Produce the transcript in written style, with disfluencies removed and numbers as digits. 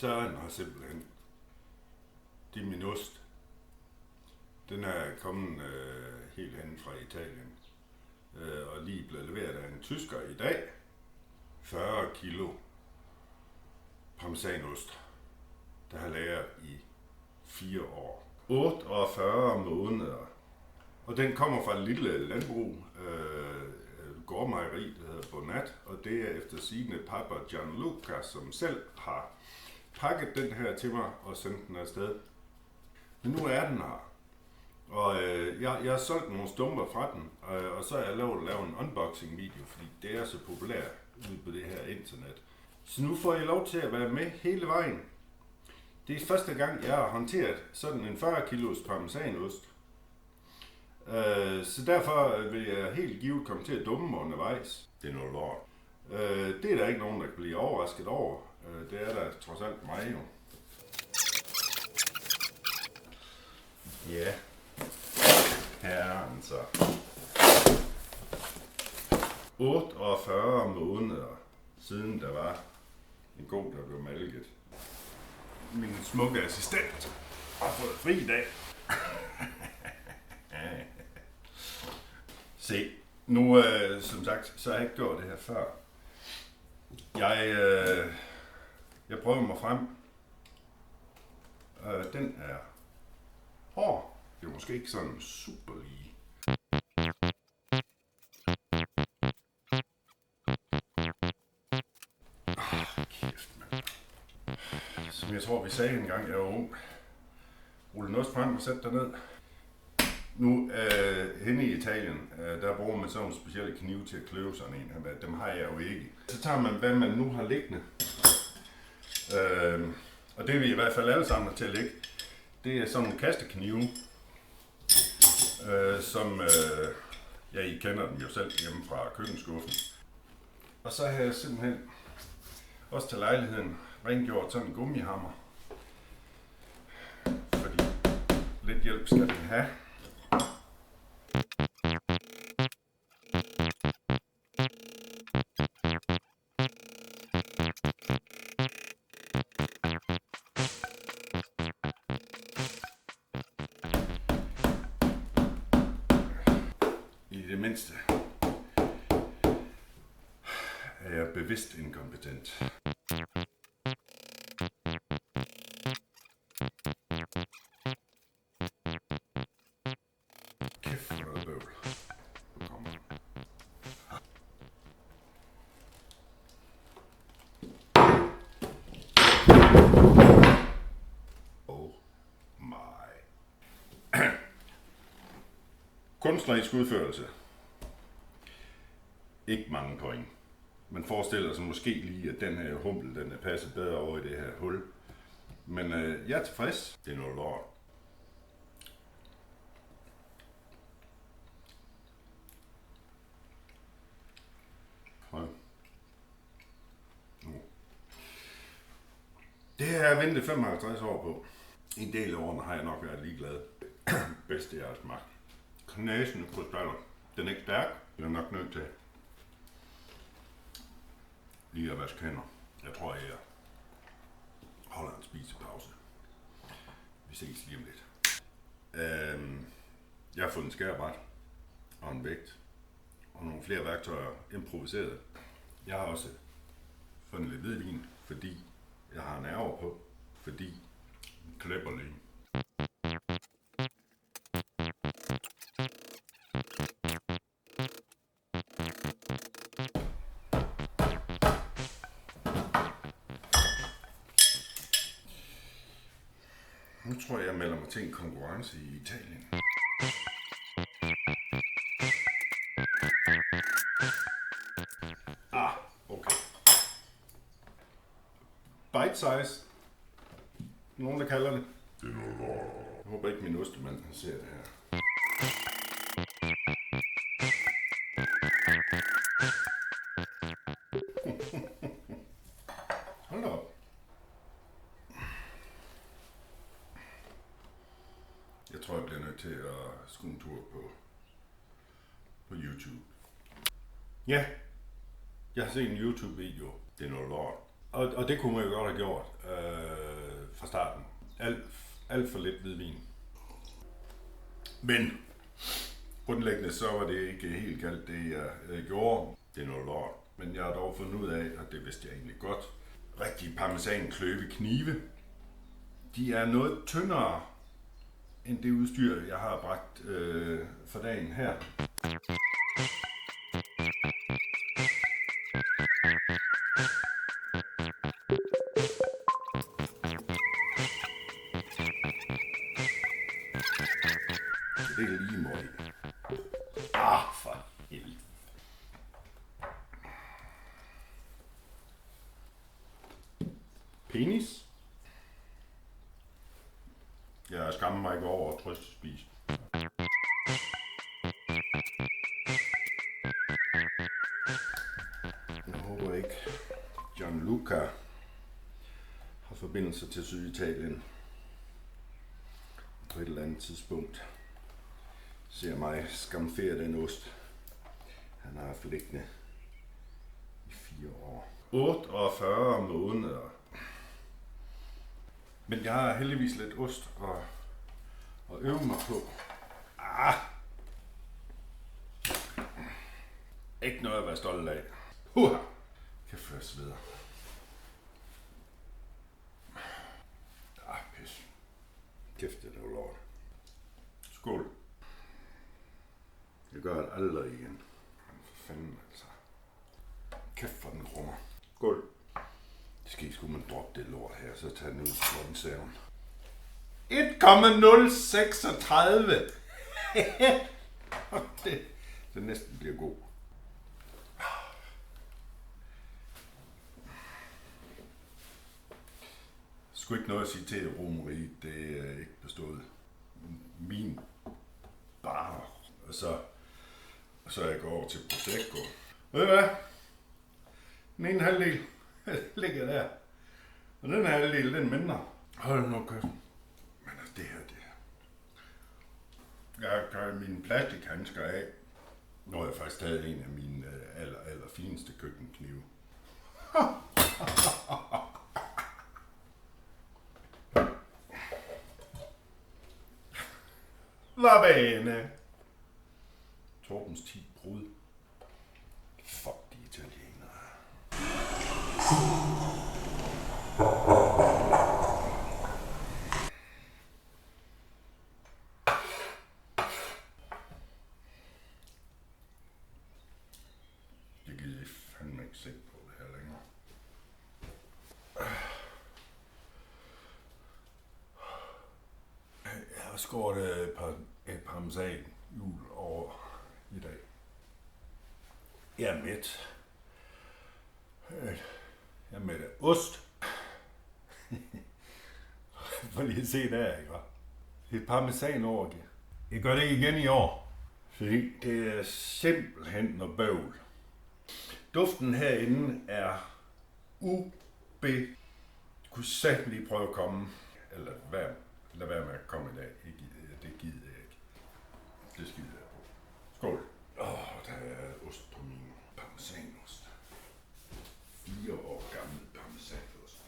Søren har simpelthen Diminost. Den er kommet helt hen fra Italien og lige blevet leveret af en tysker i dag. 40 kilo parmesanost, der har lagret i 4 år. 48 måneder. Og den kommer fra et lille landbrug, gårdmejeri, der hedder Bonat, og det er efter sigende Papa Gianluca, som selv har pakket den her til mig og sendt den afsted. Men nu er den her. Og jeg har solgt nogle stumper fra den, og så har jeg lavet en unboxing video, fordi det er så populært ude på det her internet. Så nu får jeg lov til at være med hele vejen. Det er første gang, jeg har håndteret sådan en 40 kilos parmesanost. Så derfor vil jeg helt givet komme til at dumme mig undervejs. Det er noget lort. Det er der ikke nogen, der kan blive overrasket over. Det er der trods alt mig jo. Ja, her er den så. 48 måneder siden der var en god, der blev malket. Min smukke assistent har fået fri i dag. Se, nu som sagt, så har jeg ikke gjort det her før. Jeg prøver mig frem. Den er hård. Det er måske ikke sådan super lige. Kæft, mand. Som jeg tror, vi sagde engang, jeg var ung. Rulle en ost frem og sæt dig ned. Nu henne i Italien, der bruger man sådan nogle specielle knive til at kløve sådan en. Dem har jeg jo ikke. Så tager man, hvad man nu har liggende. Og det vi i hvert fald alle sammen til at lægge, det er sådan nogle kasteknive, som, ja, I kender dem jo selv hjemme fra køkkenskuffen. Og så har jeg simpelthen også til lejligheden rengjort sådan en gummihammer. Fordi lidt hjælp skal den have. I det mindste er jeg bevidst inkompetent. Kæft for noget bøvl. Nu kommer den. Oh my. Kunstnerisk udførelse. Ikke mange point. Man forestiller sig måske lige, at den her humpel, den er passet bedre over i det her hul. Men jeg er tilfreds. Det er noget lort. Prøv. Det har jeg ventet 55 år på. En del af årene har jeg nok været ligeglad. Bedste jeg har smagt. Knasende krystaller. Den er ikke stærk. Den er nok nødt til lige at vaske hænder. Jeg tror, jeg holder en spisepause. Vi ses lige om lidt. Jeg har fået en skærebræt og en vægt og nogle flere værktøjer improviseret. Jeg har også fundet lidt hvidvin, fordi jeg har nerver på, fordi den klipper lige. Nu tror jeg melder mig til en konkurrence i Italien. Okay. Bite size. Nogen der kalder det. Det er noget lort. Jeg håber ikke min ostemand ser det her. Hold da op. Jeg tror, jeg bliver nødt til at skue en tur på YouTube. Ja, jeg har set en YouTube-video. Det er noget lort. Og det kunne man jo godt have gjort fra starten. Alt for lidt hvidvin. Men grundlæggende så var det ikke helt galt det jeg gjorde. Det er noget lort. Men jeg har dog fundet ud af, og det vidste jeg egentlig godt, rigtige parmesan kløveknive, de er noget tyndere end det udstyr, jeg har bragt for dagen her. Det er lige måde. For helvede. Penis? Jeg skammer mig ikke over at trøstespise. Jeg håber ikke, Gianluca har forbindelse til Syditalien. På et eller andet tidspunkt ser mig skamfere den ost, han har haft liggende i 4 år. 48 måneder. Men jeg har heldigvis lidt ost at øve mig på. Ikke noget at være stolt af. Kan først videre. Pis. Kæft, det er jo lort. Skål. Jeg gør det aldrig igen. For fanden altså. Kæft for den krummer. Skål. Det skal ikke skulle man droppe det lort her, så tager den ud til klokkensaven. 1,036. det næsten bliver god. Sgu ikke noget at sige til Romeriet, det er ikke bestået. Min bare. Og så jeg går over til Prosecco. Ved du hvad? Den ene halvdel ligger der. Og den halvdel, den er mindre. Hold nu kæft. Men altså det her. Jeg gør mine plastikhandsker af. Nu har jeg faktisk taget en af mine aller fineste køkkenknive. Va bene. Torbens 10 brud. Fuck de italienere. Det gider jeg fandme ikke se på det her længere. Jeg har skåret et parmesan hjul over i dag. Jeg er mæt. Jeg er mæt af ost. For lige at se der, ikke? Et parmesan over det. Jeg gør det igen i år. Fordi det er simpelthen noget bøvl. Duften herinde er kunne satme lige prøve at komme. Eller lad være med at komme i dag. Det gider jeg ikke. Det skider jeg på. Skål. Der er ost på min parmesanost. 4 år gammel parmesanost.